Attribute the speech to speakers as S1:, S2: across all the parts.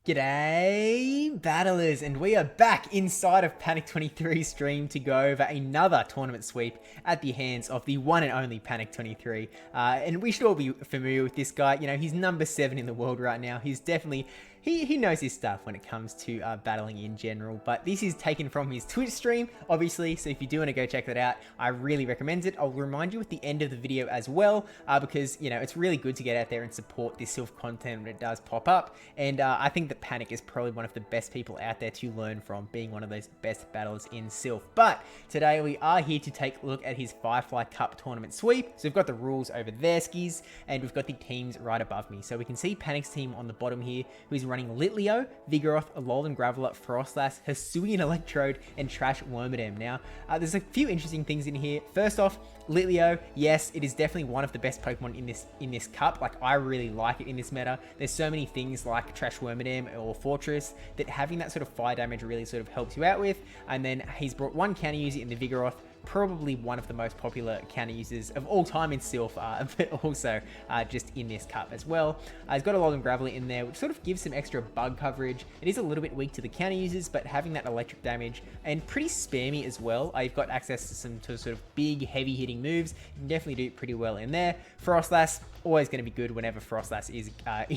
S1: G'day battlers, and we are back inside of Panic23's stream to go over another tournament sweep at the hands of the one and only Panic23. And we should all be familiar with this guy. You know, he's number 7 in the world right now. He's definitely... He knows his stuff when it comes to battling in general, but this is taken from his Twitch stream, obviously, so if you do want to go check that out, I really recommend it. I'll remind you at the end of the video as well, because, you know, it's really good to get out there and support this Silph content when it does pop up, and I think that Panic is probably one of the best people out there to learn from, being one of those best battlers in Silph. But today we are here to take a look at his Firefly Cup tournament sweep. So we've got the rules over there, skis, and we've got the teams right above me. So we can see Panic's team on the bottom here, who's running Litleo, Vigoroth, Alolan Graveler, Froslass, Hisuian Electrode, and Trash Wormadam. Now, there's a few interesting things in here. First off, Litleo, yes, it is definitely one of the best Pokemon in this cup. Like, I really like it in this meta. There's so many things like Trash Wormadam or Forretress that having that sort of fire damage really sort of helps you out with. And then he's brought one counter user in the Vigoroth, probably one of the most popular counter users of all time in Silph, but also just in this cup as well. He's got a Alolan Graveler in there, which sort of gives some extra bug coverage. It is a little bit weak to the counter users, but having that electric damage and pretty spammy as well. You've got access to some sort of big, heavy hitting moves. You can definitely do pretty well in there. Froslass, always going to be good whenever Froslass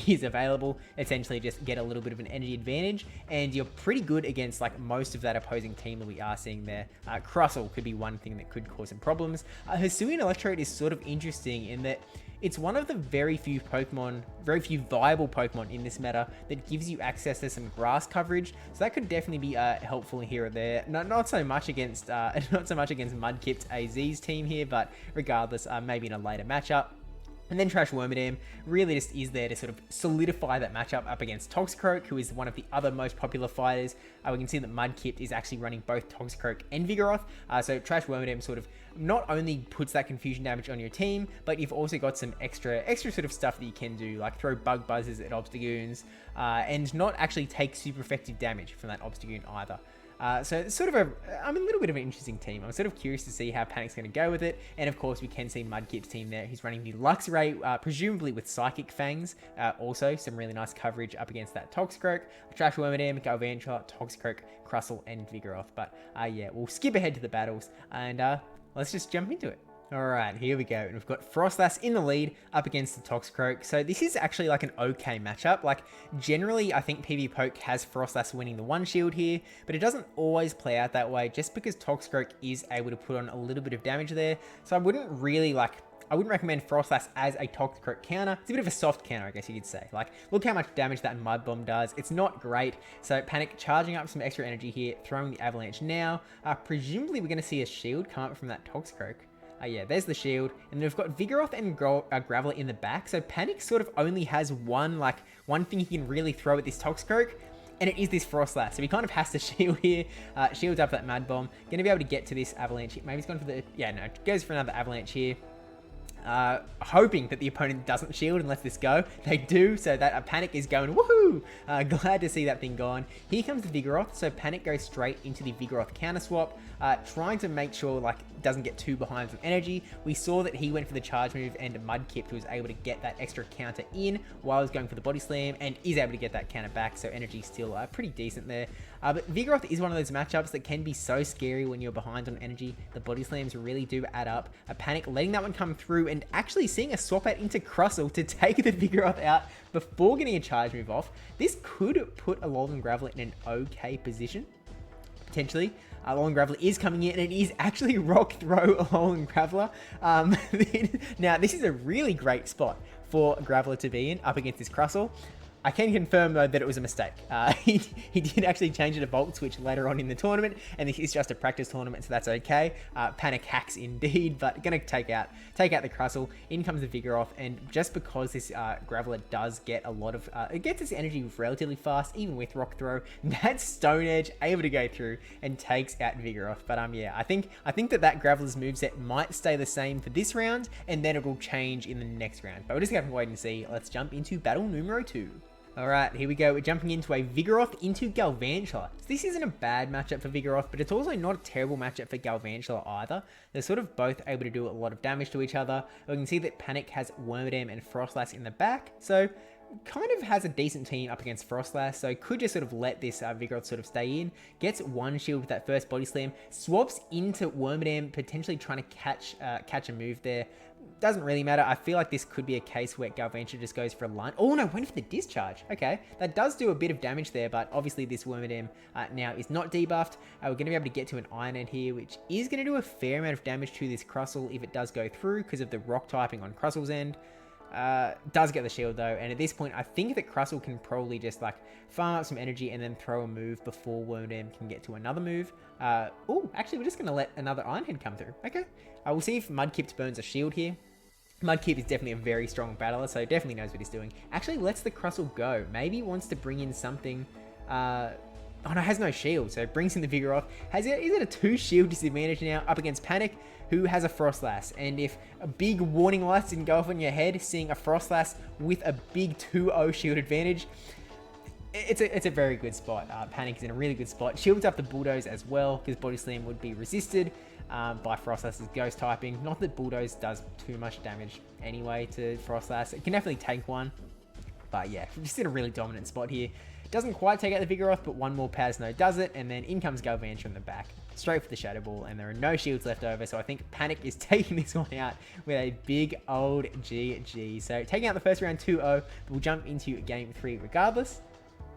S1: is available. Essentially just get a little bit of an energy advantage, and you're pretty good against like most of that opposing team that we are seeing there. Crustle could be one thing that could cause some problems. Hisuian Electrode is sort of interesting in that it's one of the very few viable Pokemon in this meta that gives you access to some grass coverage. So that could definitely be helpful here or there. Not so much against Mudkip's AZ's team here, but regardless, maybe in a later matchup. And then Trash Wormadam really just is there to sort of solidify that matchup up against Toxicroak, who is one of the other most popular fighters. We can see that Mudkip is actually running both Toxicroak and Vigoroth. So Trash Wormadam sort of not only puts that confusion damage on your team, but you've also got some extra sort of stuff that you can do, like throw Bug Buzzes at Obstagoons, and not actually take super effective damage from that Obstagoon either. So it's sort of a little bit of an interesting team. I'm sort of curious to see how Panic's going to go with it. And of course, we can see Mudkip's team there. He's running the Luxray, presumably with Psychic Fangs. Also, some really nice coverage up against that Toxicroak, Trash Wormadam, Galvantula, Toxicroak, Crustle, and Vigoroth. But yeah, we'll skip ahead to the battles and let's just jump into it. Alright, here we go. And we've got Froslass in the lead up against the Toxicroak. So this is actually like an okay matchup. Like, generally, I think PvPoke has Froslass winning the one shield here, but it doesn't always play out that way just because Toxicroak is able to put on a little bit of damage there. So I wouldn't recommend Froslass as a Toxicroak counter. It's a bit of a soft counter, I guess you could say. Like, look how much damage that Mud Bomb does. It's not great. So Panic charging up some extra energy here, throwing the Avalanche now. Presumably, we're going to see a shield come up from that Toxicroak. Yeah, there's the shield, and then we've got Vigoroth and Graveler in the back, so Panic sort of only has one thing he can really throw at this Toxicroak, and it is this Froslass, so he kind of has to shield here. Shields up that Mud Bomb, gonna be able to get to this Avalanche. Maybe he's gone for the, yeah, no, goes for another Avalanche here. Hoping that the opponent doesn't shield and lets this go. They do, so that Panic is going, woohoo! Glad to see that thing gone. Here comes the Vigoroth, so Panic goes straight into the Vigoroth counter swap, trying to make sure, like, doesn't get too behind with energy. We saw that he went for the charge move, and Mudkip was able to get that extra counter in while he was going for the body slam, and is able to get that counter back, so energy still pretty decent there. But Vigoroth is one of those matchups that can be so scary when you're behind on energy. The body slams really do add up. Panic letting that one come through and actually seeing a swap out into Crustle to take the Vigoroth out before getting a charge move off. This could put Alolan Graveler in an okay position, potentially. Alolan Graveler is coming in, and it is actually Rock Throw Alolan Graveler. Now, this is a really great spot for Graveler to be in up against this Crustle. I can confirm, though, that it was a mistake. He did actually change it to Volt Switch later on in the tournament, and this is just a practice tournament, so that's okay. Panic hacks indeed, but gonna take out the Crustle. In comes the Vigoroth, and just because this Graveler does get a lot of, it gets its energy relatively fast, even with Rock Throw, that Stone Edge able to go through and takes out Vigoroth. But yeah, I think that Graveler's moveset might stay the same for this round, and then it will change in the next round. But we're just gonna wait and see. Let's jump into battle numero 2. Alright, here we go. We're jumping into a Vigoroth into Galvantula. So this isn't a bad matchup for Vigoroth, but it's also not a terrible matchup for Galvantula either. They're sort of both able to do a lot of damage to each other. We can see that Panic has Wormadam and Froslass in the back, so kind of has a decent team up against Froslass, so could just sort of let this Vigoroth sort of stay in. Gets one shield with that first body slam, swaps into Wormadam, potentially trying to catch a move there. Doesn't really matter. I feel like this could be a case where Galvantula just goes for a lunge. Oh no, went for the discharge. Okay, that does do a bit of damage there, but obviously this Wormadam now is not debuffed. We're going to be able to get to an Iron Head here, which is going to do a fair amount of damage to this Crustle if it does go through because of the rock typing on Crustle's end. Does get the shield though, and at this point I think that Crustle can probably just like farm up some energy and then throw a move before Wormadam can get to another move. Oh, actually we're just going to let another Iron Head come through. Okay, we'll see if Mudkip burns a shield here. Mudkip is definitely a very strong battler, so definitely knows what he's doing. Actually lets the Crustle go. Maybe he wants to bring in something. Oh no, has no shield, so brings in the Vigoroth. Is it a 2 shield disadvantage now up against Panic, who has a Froslass? And if a big warning lights didn't go off in your head, seeing a Froslass with a big 2-0 shield advantage, it's a very good spot. Panic is in a really good spot. Shields up the Bulldoze as well, because Body Slam would be resisted by Froslass's Ghost typing. Not that Bulldoze does too much damage anyway to Froslass. It can definitely take one. But yeah, just in a really dominant spot here. Doesn't quite take out the Vigoroth, but one more Paz Snow does it, and then in comes Galvantula in the back. Straight for the Shadow Ball, and there are no shields left over, so I think Panic is taking this one out with a big old GG. So taking out the first round 2-0, but we'll jump into game 3 regardless.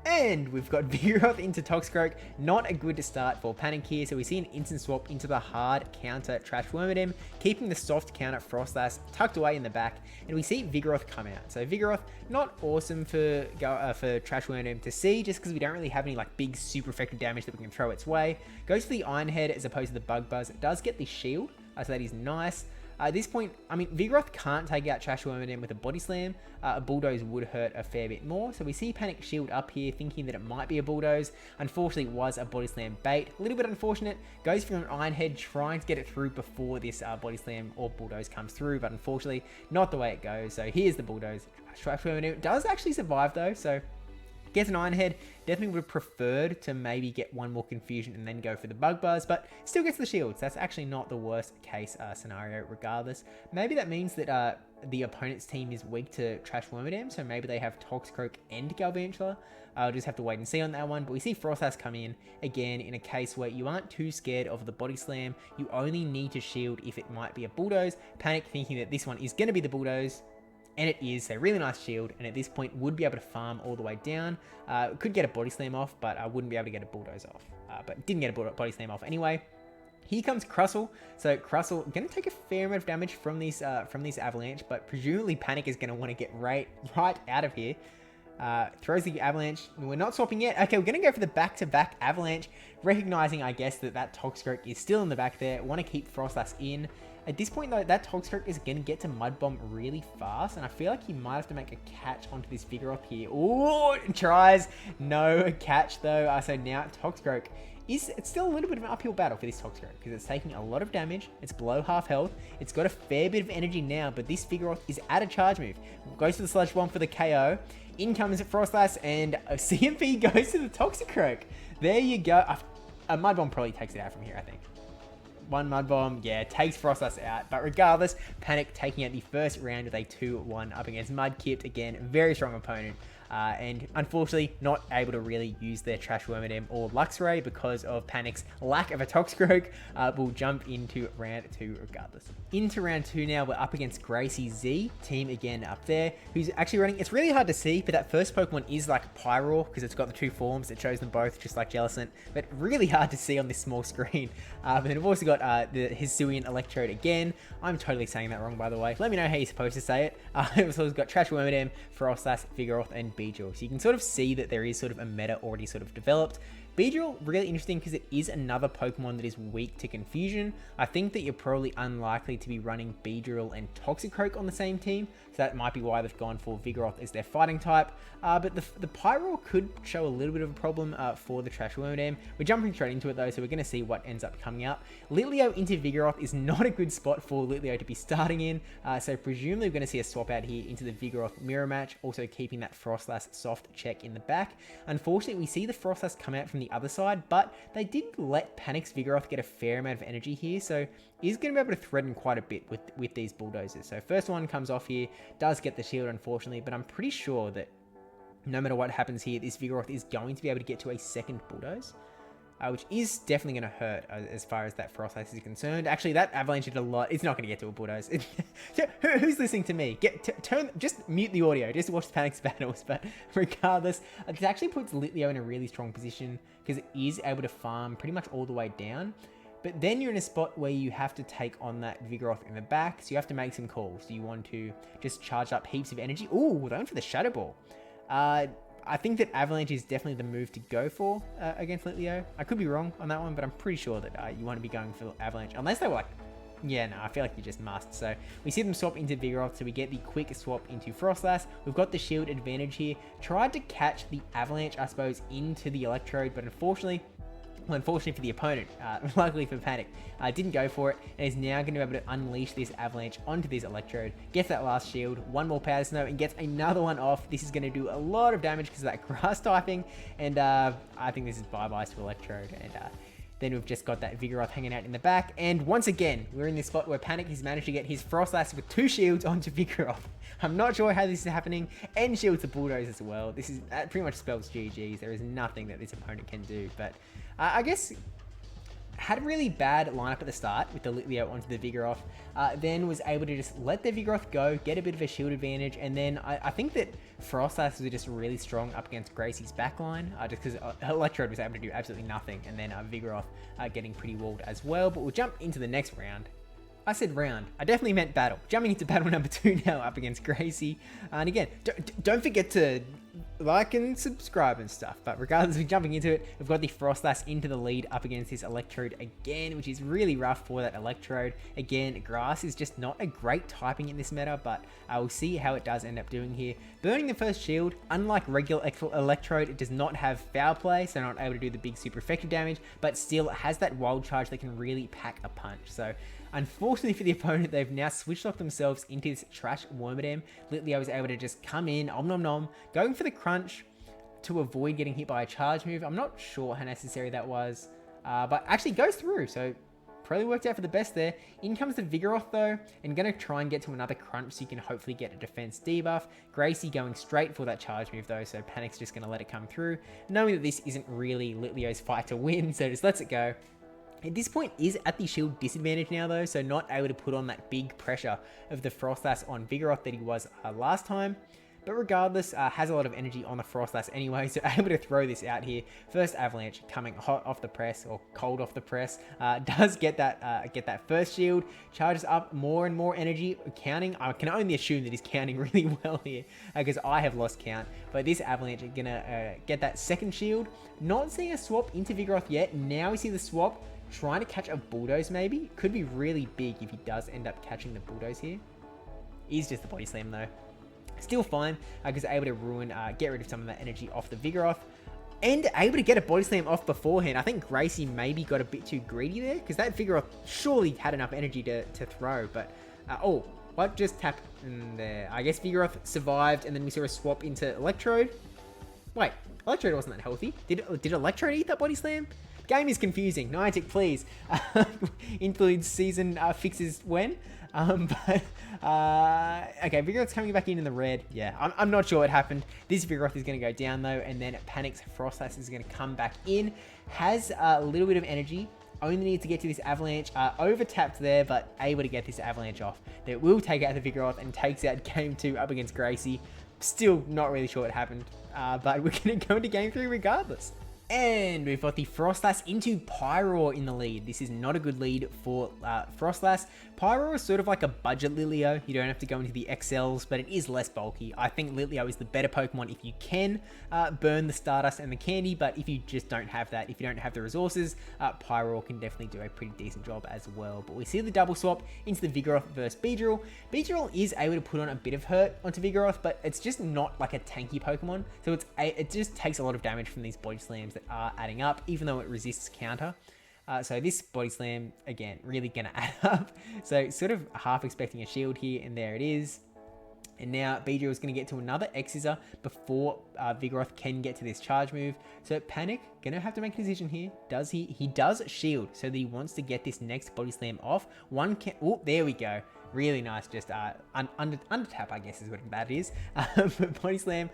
S1: And we've got Vigoroth into Toxicroak. Not a good start for Panic here. So we see an instant swap into the hard counter Trash Wormadam, keeping the soft counter Froslass tucked away in the back. And we see Vigoroth come out. So Vigoroth, not awesome for Trash Wormadam to see, just because we don't really have any like big super effective damage that we can throw its way. Goes for the Iron Head as opposed to the Bug Buzz. It does get the shield, so that is nice. At this point, I mean, Vigoroth can't take out Trash Wormadam with a Body Slam. A Bulldoze would hurt a fair bit more. So we see Panic shield up here, thinking that it might be a Bulldoze. Unfortunately, it was a Body Slam bait. A little bit unfortunate. Goes for an Iron Head, trying to get it through before this Body Slam or Bulldoze comes through. But unfortunately, not the way it goes. So here's the Bulldoze. Trash Wormadam does actually survive though. So gets an Iron Head. Definitely would have preferred to maybe get one more Confusion and then go for the Bug Buzz, but still gets the shields. That's actually not the worst case scenario regardless. Maybe that means that the opponent's team is weak to Trash Wormadam, so maybe they have Toxicroak and Galvantula. I'll just have to wait and see on that one, but we see Froslass come in, again, in a case where you aren't too scared of the Body Slam. You only need to shield if it might be a Bulldoze. Panic thinking that this one is going to be the Bulldoze. And it is a really nice shield, and at this point would be able to farm all the way down. Could get a Body Slam off, but I wouldn't be able to get a Bulldoze off. But didn't get a Body Slam off anyway. Here comes Crustle. So Crustle going to take a fair amount of damage from these Avalanche, but presumably Panic is going to want to get right out of here. Throws the Avalanche. We're not swapping yet. Okay, we're going to go for the back-to-back Avalanche, recognizing, I guess, that Toxicroak is still in the back there. Want to keep Froslass in. At this point, though, that Toxicroak is going to get to Mud Bomb really fast, and I feel like he might have to make a catch onto this Vigoroth here. Oh, tries. No catch, though. So now Toxicroak it's still a little bit of an uphill battle for this Toxicroak, because it's taking a lot of damage. It's below half health. It's got a fair bit of energy now, but this Vigoroth is at a charge move. Goes for the Sludge Bomb for the KO. In comes Froslass, and a CMP goes to the Toxicroak. There you go. A Mud Bomb probably takes it out from here, I think. One Mud Bomb, yeah, takes Froslass out. But regardless, Panic taking out the first round with a 2-1 up against Mudkip. Again, very strong opponent. And unfortunately, not able to really use their Trash Wormadam or Luxray because of Panic's lack of a Toxicroak. We'll jump into round 2 regardless. Into round 2 now, we're up against Gracie Z, team again up there, who's actually running, it's really hard to see, but that first Pokemon is like Pyroar, because it's got the 2 forms. It shows them both, just like Jellicent, but really hard to see on this small screen. But then we've also got the Hisuian Electrode again. I'm totally saying that wrong, by the way. Let me know how you're supposed to say it. We've also got Trash Wormadam, Froslass, Vigoroth, and Beedrill. So you can sort of see that there is sort of a meta already sort of developed. Beedrill, really interesting because it is another Pokemon that is weak to Confusion. I think that you're probably unlikely to be running Beedrill and Toxicroak on the same team, so that might be why they've gone for Vigoroth as their fighting type. But the Pyroar could show a little bit of a problem for the Trash Wormadam. We're jumping straight into it though, so we're going to see what ends up coming up. Litleo into Vigoroth is not a good spot for Litleo to be starting in, so presumably we're going to see a swap out here into the Vigoroth mirror match, also keeping that Froslass soft check in the back. Unfortunately, we see the Froslass come out from the other side, but they did let Panic's Vigoroth get a fair amount of energy here, so he's going to be able to threaten quite a bit with these Bulldozers. So first one comes off here, does get the shield unfortunately, but I'm pretty sure that no matter what happens here, this Vigoroth is going to be able to get to a second Bulldoze. Which is definitely going to hurt as far as that Froslass is concerned. Actually, that Avalanche did a lot. It's not going to get to a Bulldoze. Who's listening to me? Just mute the audio. Just watch Panic's battles. But regardless, it actually puts Litleo in a really strong position because it is able to farm pretty much all the way down. But then you're in a spot where you have to take on that Vigoroth in the back. So you have to make some calls. Do you want to just charge up heaps of energy? Ooh, we're going for the Shadow Ball. I think that Avalanche is definitely the move to go for against Litleo. I could be wrong on that one, but I'm pretty sure that you want to be going for Avalanche. Unless they were like, yeah, no, I feel like you just must. So we see them swap into Vigoroth, so we get the quick swap into Froslass. We've got the shield advantage here. Tried to catch the Avalanche, I suppose, into the Electrode, but unfortunately for the opponent, luckily for Panic, didn't go for it, and is now going to be able to unleash this Avalanche onto this Electrode, gets that last shield, one more Powder Snow, and gets another one off. This is going to do a lot of damage because of that grass typing, and I think this is bye-bye to Electrode, and then we've just got that Vigoroth hanging out in the back, and once again, we're in this spot where Panic has managed to get his Froslass with 2 shields onto Vigoroth. I'm not sure how this is happening, and shields the Bulldoze as well. This is pretty much spells GG's. There is nothing that this opponent can do, but I guess had a really bad lineup at the start with the Litleo onto the Vigoroth, then was able to just let the Vigoroth go, get a bit of a shield advantage, and then I think that Froslass was just really strong up against Gracie's backline, just because Electrode was able to do absolutely nothing, and then Vigoroth getting pretty walled as well. But we'll jump into the next round. I said round. I definitely meant battle. Jumping into battle number 2 now up against Gracie. And again, don't forget to like and subscribe and stuff. But regardless of jumping into it, we've got the Froslass into the lead up against this Electrode again, which is really rough for that Electrode. Again, grass is just not a great typing in this meta, but we'll see how it does end up doing here. Burning the first shield, unlike regular Electrode, it does not have foul play, so not able to do the big super effective damage, but still has that wild charge that can really pack a punch. So unfortunately for the opponent, they've now switch locked themselves into this trash Wormadam. Litleo was able to just come in, om nom nom, going for the crunch to avoid getting hit by a charge move. I'm not sure how necessary that was, but actually goes through, so probably worked out for the best there. In comes the Vigoroth though, and gonna try and get to another crunch so you can hopefully get a defense debuff. Gracie going straight for that charge move though, so Panic's just gonna let it come through, knowing that this isn't really Litleo's fight to win, so just lets it go. At this point is at the shield disadvantage now though, so not able to put on that big pressure of the Froslass on Vigoroth that he was last time. But regardless, has a lot of energy on the Froslass anyway, so able to throw this out here. First Avalanche coming hot off the press, or cold off the press, does get that first shield, charges up more and more energy, counting. I can only assume that he's counting really well here, because I have lost count. But this Avalanche is gonna get that second shield. Not seeing a swap into Vigoroth yet. Now we see the swap, trying to catch a Bulldoze maybe. Could be really big if he does end up catching the Bulldoze here. Is just the body slam though. Still fine, because able to ruin, get rid of some of that energy off the Vigoroth, and able to get a body slam off beforehand. I think Gracie maybe got a bit too greedy there, because that Vigoroth surely had enough energy to throw, but, oh, what just happened there? I guess Vigoroth survived, and then we saw a swap into Electrode. Wait, Electrode wasn't that healthy. Did Electrode eat that body slam? Game is confusing. Niantic, please. Includes season fixes when. Okay, Vigoroth's coming back in the red. Yeah, I'm not sure what happened. This Vigoroth is going to go down though, and then Panic's Froslass is going to come back in. Has a little bit of energy. Only needs to get to this Avalanche. Over tapped there, but able to get this Avalanche off. That will take out the Vigoroth and takes out game 2 up against Gracie. Still not really sure what happened, but we're going to go into game 3 regardless. And we've got the Froslass into Pyroar in the lead. This is not a good lead for Froslass. Pyroar is sort of like a budget Litleo. You don't have to go into the XLs, but it is less bulky. I think Litleo is the better Pokemon if you can burn the Stardust and the candy, but if you just don't have that, if you don't have the resources, Pyroar can definitely do a pretty decent job as well. But we see the double swap into the Vigoroth versus Beedrill. Beedrill is able to put on a bit of hurt onto Vigoroth, but it's just not like a tanky Pokemon. So it just takes a lot of damage from these body slams that are adding up, even though it resists counter. So this body slam, again, really gonna add up. So sort of half expecting a shield here, and there it is. And now Beedrill is gonna get to another X-Scissor before Vigoroth can get to this charge move. So Panic, gonna have to make a decision here. Does he does shield, so that he wants to get this next body slam off. Oh, there we go. Really nice, just under tap, I guess is what that is. But Body Slam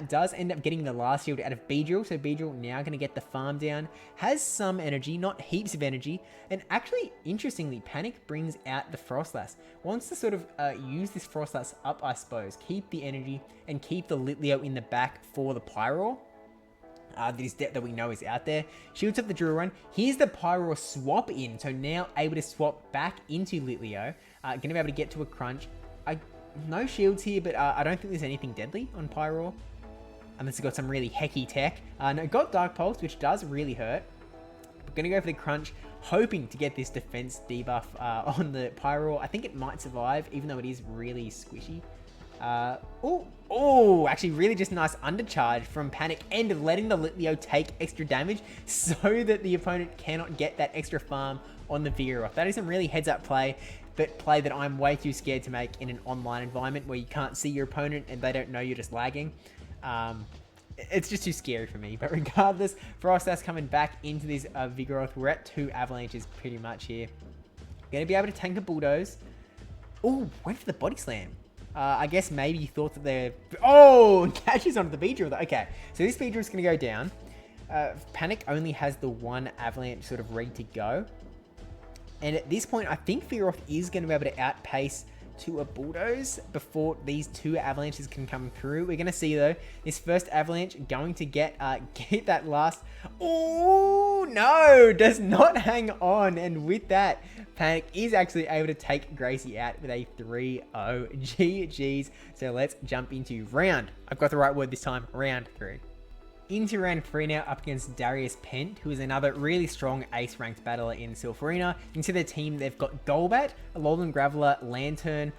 S1: does end up getting the last shield out of Beedrill, so Beedrill now going to get the farm down. Has some energy, not heaps of energy, and actually, interestingly, Panic brings out the Froslass. Wants to sort of use this Froslass up, I suppose, keep the energy, and keep the Litleo in the back for the Pyroar. That we know is out there. Shields up the drill run. Here's the Pyroar swap in, so now able to swap back into Litleo. Going to be able to get to a crunch. No shields here, but I don't think there's anything deadly on Pyroar. Unless it's got some really hecky tech. No, got Dark Pulse, which does really hurt. We're going to go for the crunch, hoping to get this defense debuff on the Pyroar. I think it might survive, even though it is really squishy. Actually really just nice undercharge from Panic and letting the Litleo take extra damage so that the opponent cannot get that extra farm on the Vigoroth. That is some really heads up play, but play that I'm way too scared to make in an online environment where you can't see your opponent and they don't know you're just lagging. It's just too scary for me, but regardless, Froslass coming back into this Vigoroth. We're at 2 Avalanches pretty much here. Gonna be able to tank a Bulldoze. Oh, went for the Body Slam. I guess maybe you thought that they're... Oh, catches onto the Beedrill. Okay, so this Beedrill is going to go down. Panic only has the 1 Avalanche sort of ready to go. And at this point, I think Vigoroth is going to be able to outpace to a Bulldoze before these 2 Avalanches can come through. We're going to see, though, this first Avalanche going to get that last... Oh, no! Does not hang on. And with that, Panic is actually able to take Gracie out with a 3-0 GG's. So let's jump into round. I've got the right word this time. Round 3. Into round 3 now, up against Darius Pent, who is another really strong ace-ranked battler in Silph Arena. Into their team, they've got Golbat, Alolan Graveler, Lantern,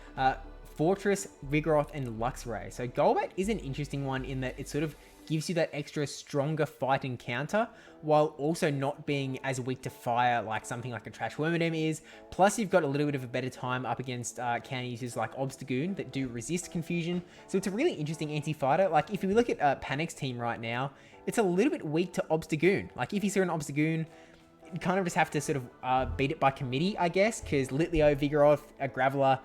S1: Forretress, Vigoroth, and Luxray. So Golbat is an interesting one in that it sort of gives you that extra stronger fight and counter, while also not being as weak to fire like something like a Trash Wormadam is. Plus, you've got a little bit of a better time up against counter users like Obstagoon that do resist confusion. So it's a really interesting anti-fighter. Like, if you look at Panic's team right now, it's a little bit weak to Obstagoon. Like, if you saw an Obstagoon, you kind of just have to sort of beat it by committee, I guess, because Litleo, Vigoroth, Graveler,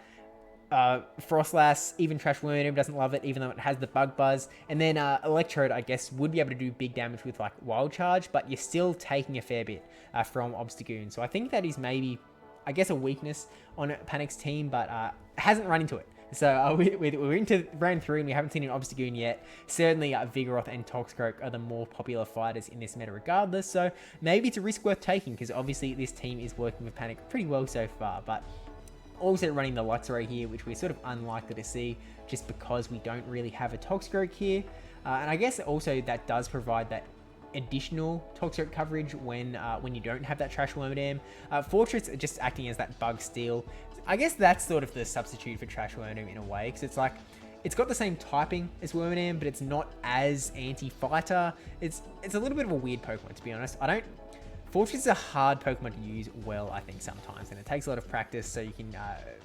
S1: Froslass, even Trash Wormadam doesn't love it, even though it has the Bug Buzz. And then Electrode, I guess, would be able to do big damage with like Wild Charge, but you're still taking a fair bit from Obstagoon. So I think that is maybe, I guess, a weakness on Panic's team, but hasn't run into it. So we're into round 3 and we haven't seen an Obstagoon yet. Certainly Vigoroth and Toxicroak are the more popular fighters in this meta regardless. So maybe it's a risk worth taking, because obviously this team is working with Panic pretty well so far. But also running the Luxray here, which we're sort of unlikely to see just because we don't really have a Toxicroak here. And I guess also that does provide that additional Toxicroak coverage when you don't have that Trash Wormadam. Forretress just acting as that Bug Steal. I guess that's sort of the substitute for Trash Wormadam in a way, because it's like, it's got the same typing as Wormadam, but it's not as anti-fighter. It's a little bit of a weird Pokemon, to be honest. Forretress is a hard Pokemon to use well, I think, sometimes, and it takes a lot of practice so you can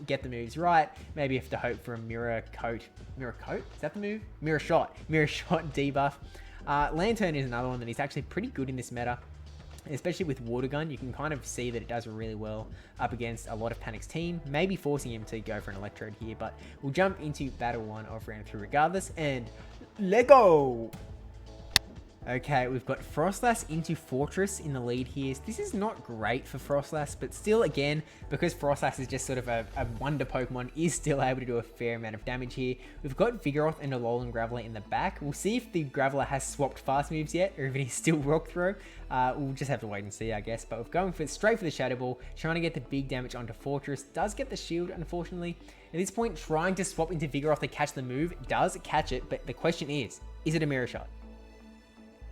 S1: get the moves right. Maybe you have to hope for a Mirror Coat? Is that the move? Mirror Shot debuff. Lantern is another one that is actually pretty good in this meta, especially with Water Gun. You can kind of see that it does really well up against a lot of Panic's team, maybe forcing him to go for an Electrode here, but we'll jump into Battle 1 of round 3 regardless, and Lego! Okay, we've got Froslass into Forretress in the lead here. This is not great for Froslass, but still, again, because Froslass is just sort of a wonder Pokemon, is still able to do a fair amount of damage here. We've got Vigoroth and Alolan Graveler in the back. We'll see if the Graveler has swapped fast moves yet, or if it is still Rock Throw. We'll just have to wait and see, I guess. But we're going straight for the Shadow Ball, trying to get the big damage onto Forretress. Does get the shield, unfortunately. At this point, trying to swap into Vigoroth to catch the move. Does catch it, but the question is it a Mirror Shot?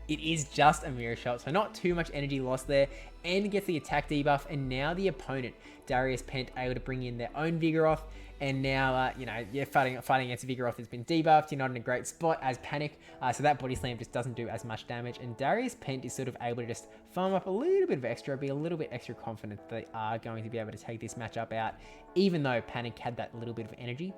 S1: It is just a Mirror Shot, so not too much energy lost there, and gets the attack debuff. And now the opponent, Darius Pent, able to bring in their own Vigoroth, and now, you're fighting against Vigoroth has been debuffed. You're not in a great spot as Panic, so that Body Slam just doesn't do as much damage, and Darius Pent is sort of able to just farm up a little bit of extra, be a little bit extra confident that they are going to be able to take this matchup out, even though Panic had that little bit of energy.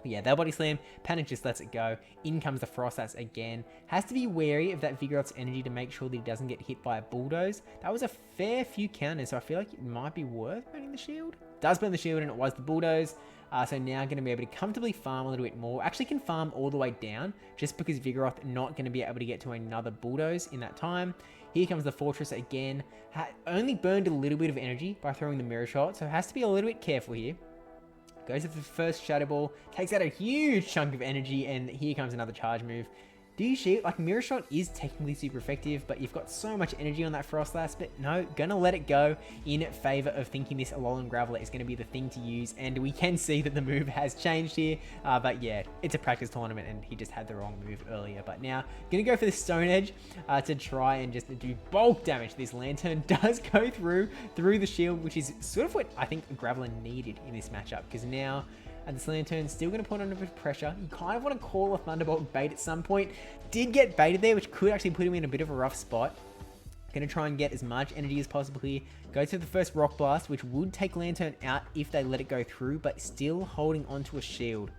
S1: But yeah, that Body Slam, Panic just lets it go. In comes the Froslass again. Has to be wary of that Vigoroth's energy to make sure that he doesn't get hit by a Bulldoze. That was a fair few counters, so I feel like it might be worth burning the shield. does burn the shield, and it was the bulldoze. So now going to be able to comfortably farm a little bit more. Actually can farm all the way down, just because Vigoroth not going to be able to get to another bulldoze in that time. Here comes the Forretress again. Only burned a little bit of energy by throwing the Mirror Shot, so has to be a little bit careful here. Goes for the first Shadow Ball, takes out a huge chunk of energy, and here comes another charge move. Do you shield? Like, Mirror Shot is technically super effective, but you've got so much energy on that Froslass, but no, gonna let it go in favor of thinking this Alolan Graveler is gonna be the thing to use, and we can see that the move has changed here, but yeah, it's a practice tournament, and he just had the wrong move earlier. But now, gonna go for the Stone Edge to try and just do bulk damage. This Lantern does go through the shield, which is sort of what I think Graveler needed in this matchup, because now, and this Lantern still going to put on a bit of pressure. You kind of want to call a Thunderbolt bait at some point. Did get baited there, which could actually put him in a bit of a rough spot. Going to try and get as much energy as possible here. Go to the first Rock Blast, which would take Lantern out if they let it go through, but still holding onto a shield.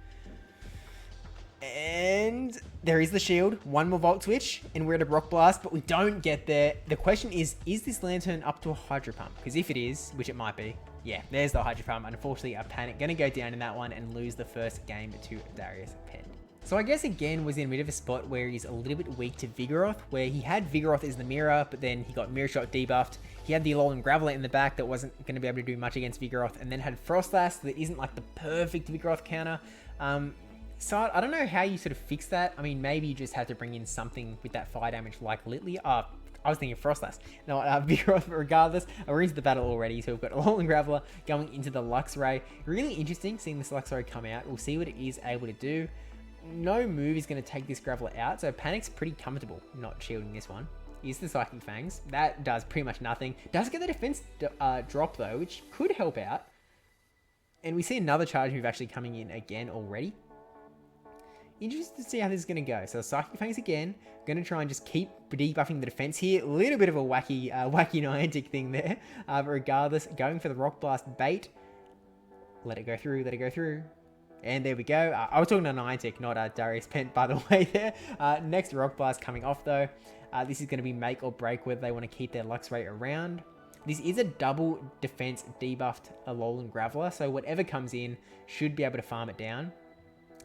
S1: And there is the shield. One more Volt Switch, and we're at a Rock Blast, but we don't get there. The question is this Lantern up to a Hydro Pump? Because if it is, which it might be, yeah, there's the Hydro Pump. Unfortunately, a Panic going to go down in that one and lose the first game to DarriusPen. So I guess again was in a bit of a spot where he's a little bit weak to Vigoroth, where he had Vigoroth as the mirror, but then he got Mirror Shot debuffed. He had the Alolan Graveler in the back that wasn't going to be able to do much against Vigoroth, and then had Froslass that isn't like the perfect Vigoroth counter. So I don't know how you sort of fix that. I mean, maybe you just had to bring in something with that fire damage like Litleo. I was thinking Froslass. No, Vigoroth, but regardless, we're into the battle already. So we've got Alolan Graveler going into the Luxray. Really interesting seeing this Luxray come out. We'll see what it is able to do. No move is going to take this Graveler out, so Panic's pretty comfortable not shielding this one. Is the Psychic Fangs. That does pretty much nothing. Does get the defense drop though, which could help out. And we see another charge move actually coming in again already. Interested to see how this is going to go. So Psychic Fangs again. Going to try and just keep debuffing the defense here. A little bit of a wacky Niantic thing there. But regardless, going for the Rock Blast bait. Let it go through. Let it go through. And there we go. I was talking to Niantic, not DarriusPen, by the way there. Next Rock Blast coming off though. This is going to be make or break whether they want to keep their Luxray around. This is a double defense debuffed Alolan Graveler, so whatever comes in should be able to farm it down.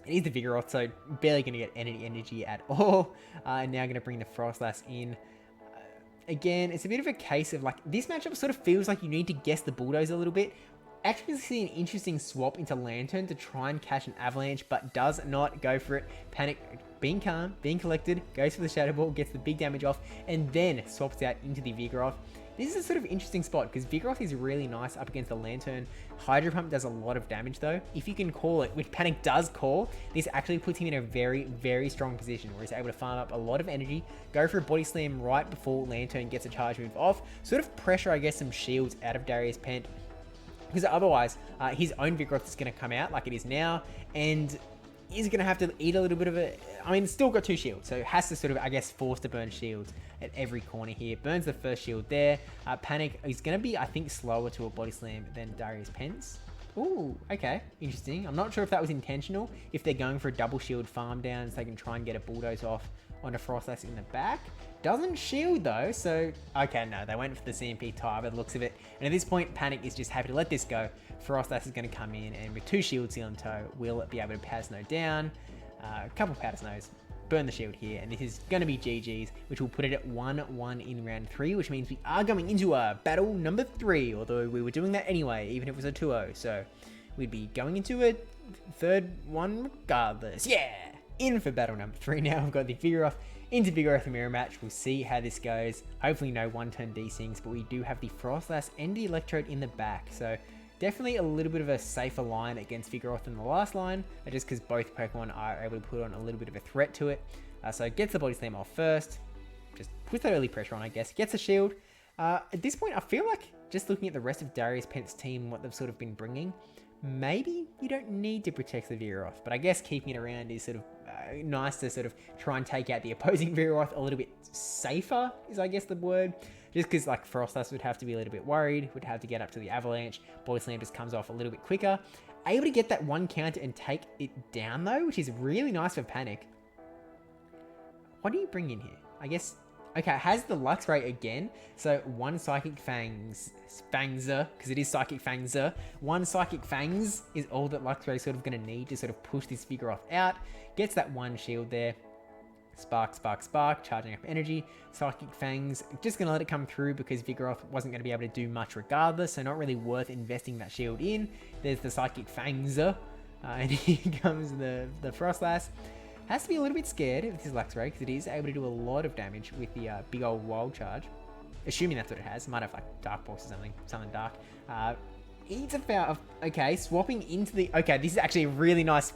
S1: It is the Vigoroth, so barely going to get any energy at all. And now going to bring the Froslass in. Again, it's a bit of a case of like, this matchup sort of feels like you need to guess the Bulldoze a little bit. Actually see an interesting swap into Lantern to try and catch an Avalanche, but does not go for it. Panic, being calm, being collected, goes for the Shadow Ball, gets the big damage off, and then swaps out into the Vigoroth. This is a sort of interesting spot because Vigoroth is really nice up against the Lantern. Hydro Pump does a lot of damage though. If you can call it, which Panic does call, this actually puts him in a very, very strong position where he's able to farm up a lot of energy, go for a Body Slam right before Lantern gets a charge move off, sort of pressure, I guess, some shields out of DarriusPen. Because otherwise, his own Vigoroth is going to come out like it is now, and is going to have to eat a little bit of a... I mean, still got 2 shields, so has to sort of, I guess, force to burn shields at every corner here. Burns the first shield there. Panic is going to be, I think, slower to a Body Slam than DarriusPen's. Ooh, okay, interesting. I'm not sure if that was intentional, if they're going for a double shield farm down so they can try and get a Bulldoze off on a Froslass in the back. Doesn't shield though, so okay, no, they went for the CMP tie by the looks of it. And at this point, Panic is just happy to let this go. Froslass is going to come in, and with 2 shields still on toe, will be able to Powder Snow down. A couple Powder Snows, burn the shield here, and this is going to be GG's, which will put it at 1-1 in round 3, which means we are going into a battle number 3, although we were doing that anyway, even if it was a 2-0, so we'd be going into a third one regardless. Yeah! In for battle number 3 now. We've got the Vigoroth into Vigoroth mirror match. We'll see how this goes. Hopefully no one-turn desyncs, but we do have the Froslass and the Electrode in the back, so definitely a little bit of a safer line against Vigoroth than the last line, just because both Pokemon are able to put on a little bit of a threat to it. So gets the Body Slam off first, just puts that early pressure on, I guess, gets a shield. At this point, I feel like just looking at the rest of DarriusPen's team and what they've sort of been bringing, maybe you don't need to protect the Vigoroth, but I guess keeping it around is sort of nice to sort of try and take out the opposing Vigoroth a little bit safer, is I guess the word. Just because like Froslass would have to be a little bit worried, would have to get up to the Avalanche. Body Slam just comes off a little bit quicker. Able to get that one counter and take it down though, which is really nice for Panic. What do you bring in here? I guess Okay, it has the Luxray again. So one Psychic Fangzer, because it is Psychic Fangzer. One Psychic Fangs is all that Luxray is sort of going to need to sort of push this Vigoroth out. Gets that one shield there. Spark, Spark, Spark, charging up energy. Psychic Fangs, just going to let it come through because Vigoroth wasn't going to be able to do much regardless, so not really worth investing that shield in. There's the Psychic Fangzer, and here comes the Froslass. Has to be a little bit scared with his Luxray because it is able to do a lot of damage with the big old wild charge. Assuming that's what it has. It might have like Dark Pulse or something dark. It's about, okay, swapping into the, okay, this is actually a really nice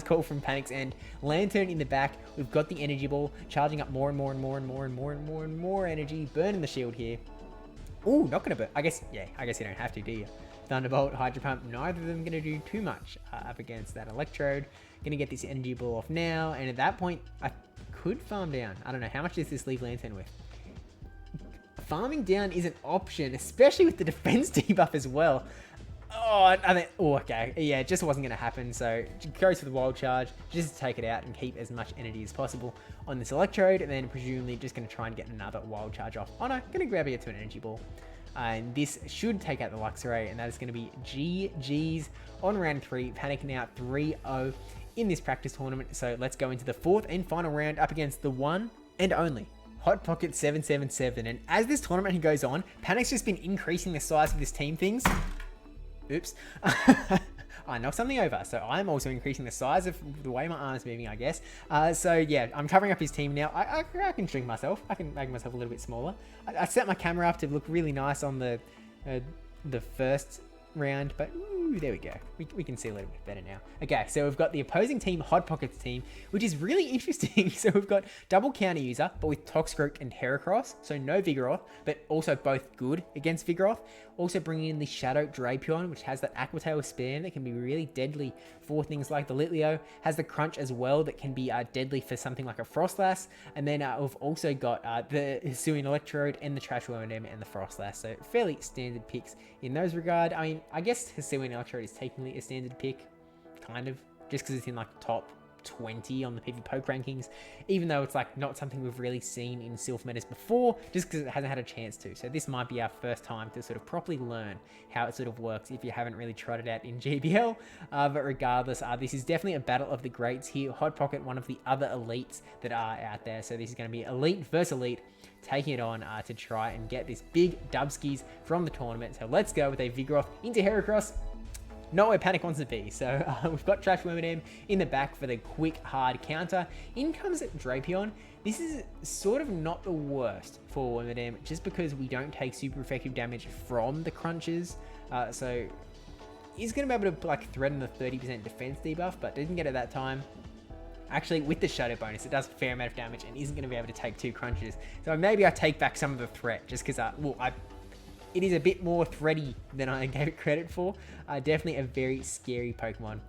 S1: call from Panic's end. Lantern in the back, we've got the energy ball, charging up more and more energy, burning the shield here. Ooh, not gonna burn, I guess you don't have to, do you? Thunderbolt, Hydro Pump, neither of them gonna do too much up against that Electrode. Gonna get this energy ball off now, and at that point, I could farm down. I don't know, how much does this leave Lantern with? Farming down is an option, especially with the defense debuff as well. Oh, I mean, oh, okay. Yeah, it just wasn't going to happen. So it goes for the wild charge, just to take it out and keep as much energy as possible on this Electrode. And then presumably just going to try and get another wild charge off. Oh no, going to grab it to an energy ball. And this should take out the Luxray. And that is going to be GG's on round 3. Panic now 3-0 in this practice tournament. So let's go into the 4th and final round up against the one and only Hot Pocket 777. And as this tournament goes on, Panic's just been increasing the size of this team things. Oops. I knocked something over, so I'm also increasing the size of the way my arm's moving, I guess. So yeah, I'm covering up his team now. I can shrink myself. I can make myself a little bit smaller. I set my camera up to look really nice on the first round, but ooh, there we go. We can see a little bit better now. Okay, so we've got the opposing team, Hot Pockets team, which is really interesting. So we've got double counter user, but with Toxicroak and Heracross. So no Vigoroth, but also both good against Vigoroth. Also bringing in the Shadow Drapion, which has that Aqua Tail spam that can be really deadly for things like the Litleo. Has the Crunch as well that can be deadly for something like a Froslass. And then we've also got the Hisuian Electrode and the Trash Wormadam and the Froslass. So fairly standard picks in those regard. I mean, I guess Hisuian Electrode is technically a standard pick, kind of, just because it's in like top 20 on the PvP poke rankings, even though it's like not something we've really seen in Silph metas before, just because it hasn't had a chance to. So this might be our first time to sort of properly learn how it sort of works if you haven't really tried it out in GBL. But regardless, this is definitely a battle of the greats here. Hot Pocket, one of the other elites that are out there. So this is going to be elite versus elite, taking it on to try and get this big dubskis from the tournament. So let's go with a Vigoroth into Heracross. Not where Panic wants to be. So we've got Trash Wormadam in the back for the quick, hard counter. In comes Drapion. This is sort of not the worst for Wormadam, just because we don't take super effective damage from the crunches. So he's going to be able to like threaten the 30% defense debuff, but didn't get it that time. Actually, with the Shadow bonus, it does a fair amount of damage and isn't going to be able to take 2 crunches. So maybe I take back some of the threat, just because it is a bit more thready than I gave it credit for. Definitely a very scary Pokemon.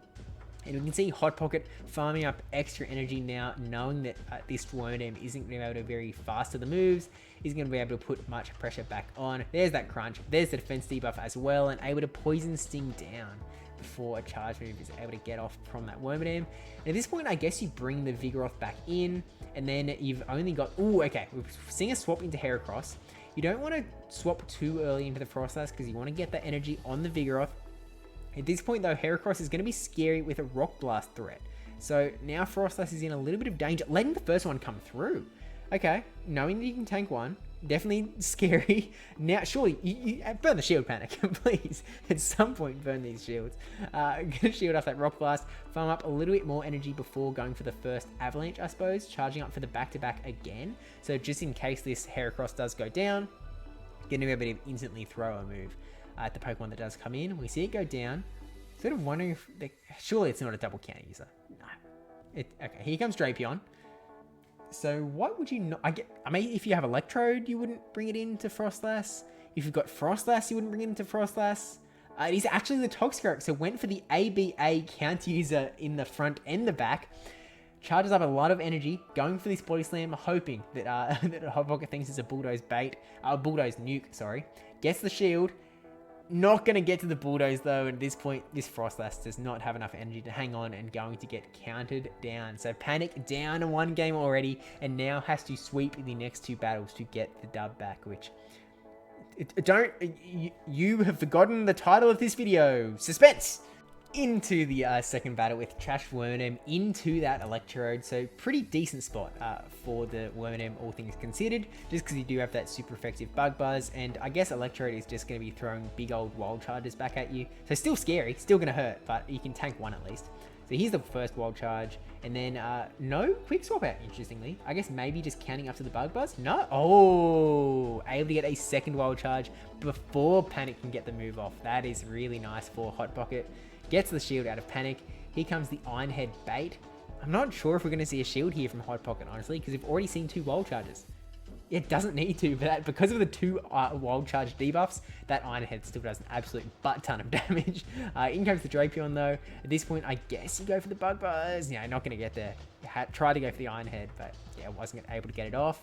S1: And we can see Hot Pocket farming up extra energy now, knowing that this Wormadam isn't going to be able to very fast to the moves. He's going to be able to put much pressure back on. There's that crunch. There's the defense debuff as well, and able to Poison Sting down before a charge move is able to get off from that Wormadam. And at this point, I guess you bring the Vigoroth back in, and then you've only got... Ooh, okay. We're seeing a swap into Heracross. You don't want to swap too early into the Froslass because you want to get that energy on the Vigoroth. At this point though, Heracross is going to be scary with a Rock Blast threat. So now Froslass is in a little bit of danger, letting the first one come through. Okay, knowing that you can tank one, definitely scary. Now, surely, you burn the shield, Panic, please. At some point, burn these shields. Gonna shield off that Rock Blast, farm up a little bit more energy before going for the first Avalanche, I suppose, charging up for the back-to-back again. So just in case this Heracross does go down, gonna be able to instantly throw a move at the Pokemon that does come in. We see it go down. Sort of wondering if... surely it's not a double counter user. No. Okay, here comes Drapion. So what would you not... I mean, if you have Electrode, you wouldn't bring it into Froslass. If you've got Froslass, you wouldn't bring it into Froslass. It is actually the Toxicroak, so went for the ABA counter user in the front and the back. Charges up a lot of energy, going for this Body Slam, hoping that that Hot Pocket thinks it's a Bulldoze bait. Bulldoze nuke, sorry. Gets the shield. Not going to get to the Bulldoze though. At this point, this Froslass does not have enough energy to hang on and going to get counted down. So Panic down in one game already and now has to sweep the next 2 battles to get the dub back, which... You have forgotten the title of this video. Suspense! Into the second battle with Trash Wormadam into that Electrode. So pretty decent spot for the Wormadam, all things considered, just because you do have that super effective Bug Buzz, and I guess Electrode is just going to be throwing big old Wild Charges back at you. So still scary, still going to hurt, but you can tank one at least. So here's the first Wild Charge, and then no Quick Swap out, interestingly. I guess maybe just counting up to the Bug Buzz? No? Oh, able to get a second Wild Charge before Panic can get the move off. That is really nice for Hot Pocket. Gets the shield out of Panic. Here comes the Iron Head bait. I'm not sure if we're going to see a shield here from Hot Pocket, honestly, because we've already seen 2 Wild Charges. It doesn't need to, but because of the 2 Wild Charge debuffs, that Iron Head still does an absolute butt ton of damage. In comes the Drapion, though. At this point, I guess you go for the Bug Buzz. Yeah, not going to get there. Tried to go for the Iron Head, but yeah, wasn't able to get it off.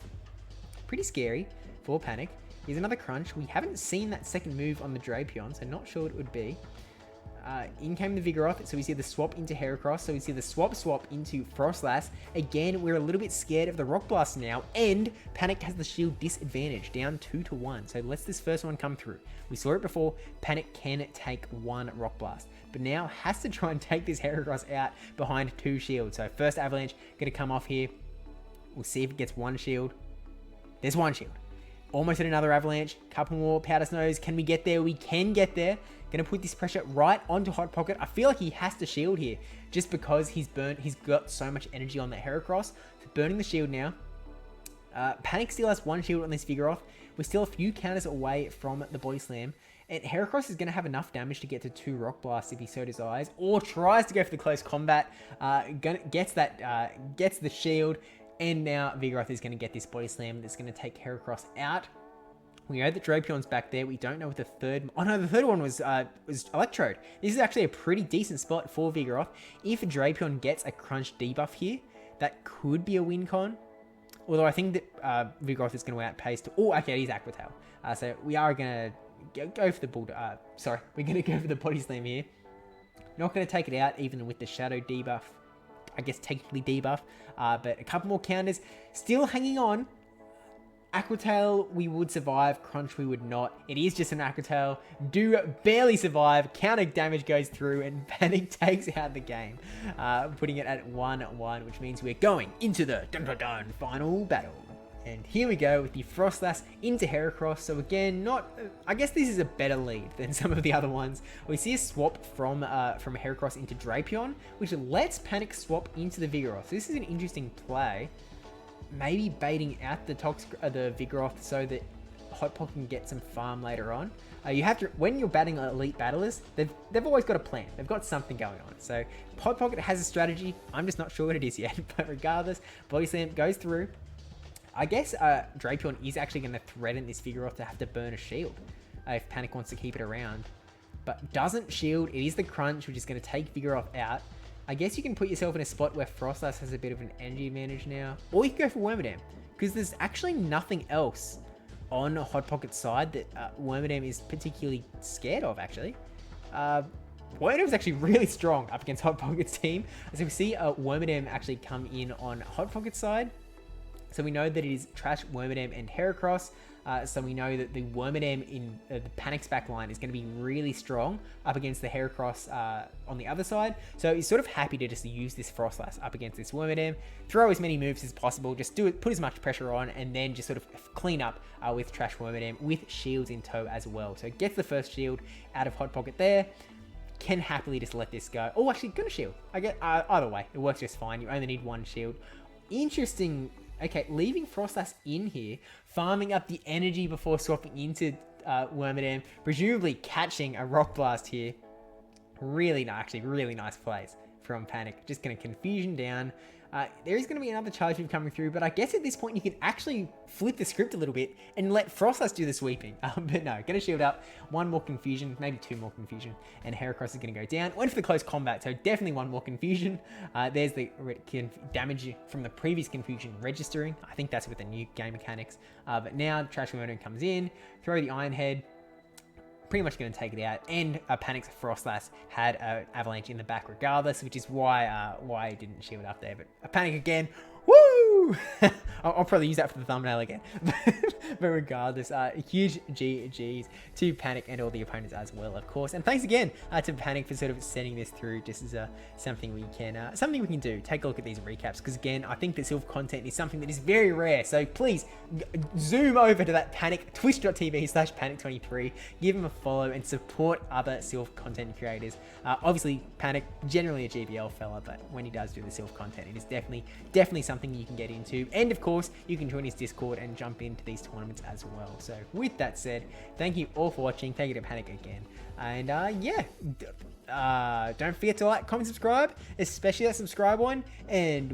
S1: Pretty scary for Panic. Here's another Crunch. We haven't seen that second move on the Drapion, so not sure what it would be. In came the Vigoroth, so we see the swap into Heracross, so we see the swap into Froslass. Again, we're a little bit scared of the Rock Blast now, and Panic has the shield disadvantage, down 2-1. So let's this first one come through. We saw it before, Panic can take 1 Rock Blast, but now has to try and take this Heracross out behind 2 shields. So first Avalanche, going to come off here. We'll see if it gets 1 shield. There's 1 shield. Almost at another Avalanche. Couple more Powder Snows. Can we get there? We can get there. Gonna put this pressure right onto Hot Pocket. I feel like he has to shield here just because he's got so much energy on that Heracross. So burning the shield now. Panic still has 1 shield on this Vigoroth. We're still a few counters away from the Body Slam. And Heracross is going to have enough damage to get to 2 Rock Blasts if he so desires. Or tries to go for the close combat. Gets the shield. And now Vigoroth is going to get this Body Slam that's going to take Heracross out. We know that Drapion's back there. We don't know what the third... Oh no, the third one was Electrode. This is actually a pretty decent spot for Vigoroth. If Drapion gets a Crunch debuff here, that could be a win con. Although I think that Vigoroth is going to outpace... Oh, okay, he's Aqua Tail. So we are going to go for the Bulldog... sorry, we're going to go for the Body Slam here. Not going to take it out, even with the Shadow debuff. I guess technically debuff. But a couple more counters. Still hanging on. Aqua Tail, we would survive. Crunch, we would not. It is just an Aqua Tail. Do barely survive. Counter damage goes through, and Panic takes out the game. Putting it at 1-1, which means we're going into the final battle. And here we go with the Froslass into Heracross. So again, I guess this is a better lead than some of the other ones. We see a swap from Heracross into Drapion, which lets Panic swap into the Vigoroth. So this is an interesting play. Maybe baiting out the Vigoroth so that Hot Pocket can get some farm later on. You have to, when you're batting elite battlers, they've always got a plan. They've got something going on. So Hot Pocket has a strategy. I'm just not sure what it is yet. But regardless, Body Slam goes through. I guess Drapion is actually going to threaten this Vigoroth to have to burn a shield if Panic wants to keep it around. But doesn't shield. It is the Crunch, which is going to take Vigoroth out. I guess you can put yourself in a spot where Froslass has a bit of an energy advantage now. Or you can go for Wormadam, because there's actually nothing else on Hot Pocket's side that Wormadam is particularly scared of, actually. Wormadam's actually really strong up against Hot Pocket's team. So we see Wormadam actually come in on Hot Pocket's side. So we know that it is Trash, Wormadam, and Heracross. So we know that the Wormadam in the Panic's back line is going to be really strong up against the Heracross on the other side. So he's sort of happy to just use this Froslass up against this Wormadam, throw as many moves as possible, just put as much pressure on, and then just sort of clean up with Trash Wormadam with shields in tow as well. So gets the first shield out of Hot Pocket there. Can happily just let this go. Oh, actually, gonna shield. I get either way, it works just fine. You only need 1 shield. Interesting. Okay, leaving Froslass in here, farming up the energy before swapping into Wormadam, presumably catching a Rock Blast here. Really nice plays from Panic. Just going to Confusion down. There is going to be another charge move coming through, but I guess at this point you can actually flip the script a little bit and let Froslass do the sweeping. But no, going to shield up. 1 more Confusion, maybe 2 more Confusion, and Heracross is going to go down. Went for the close combat, so definitely 1 more Confusion. There's the damage from the previous Confusion registering. I think that's with the new game mechanics. But now Trash Wormadam comes in, throw the Iron Head. pretty much going to take it out. And Panic's Froslass had an Avalanche in the back regardless, which is why I didn't shield up there. But a Panic again. Woo! I'll probably use that for the thumbnail again. But regardless, huge GGs to Panic and all the opponents as well, of course. And thanks again to Panic for sort of sending this through just as something we can do. Take a look at these recaps, because again, I think the Silph content is something that is very rare. So please zoom over to that Panic, twitch.tv/Panic23. Give him a follow and support other Silph content creators. Obviously, Panic, generally a GBL fella, but when he does do the Silph content, it is definitely something you can get into. And of course, you can join his Discord and jump into these tournaments as well. So with that said, thank you all for watching. Thank you to Panic again. And yeah, don't forget to like, comment, subscribe, especially that subscribe one. And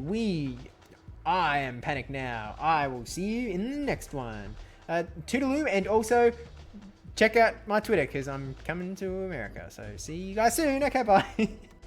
S1: I am Panic now. I will see you in the next one. Toodaloo, and also check out my Twitter because I'm coming to America. So see you guys soon. Okay, bye.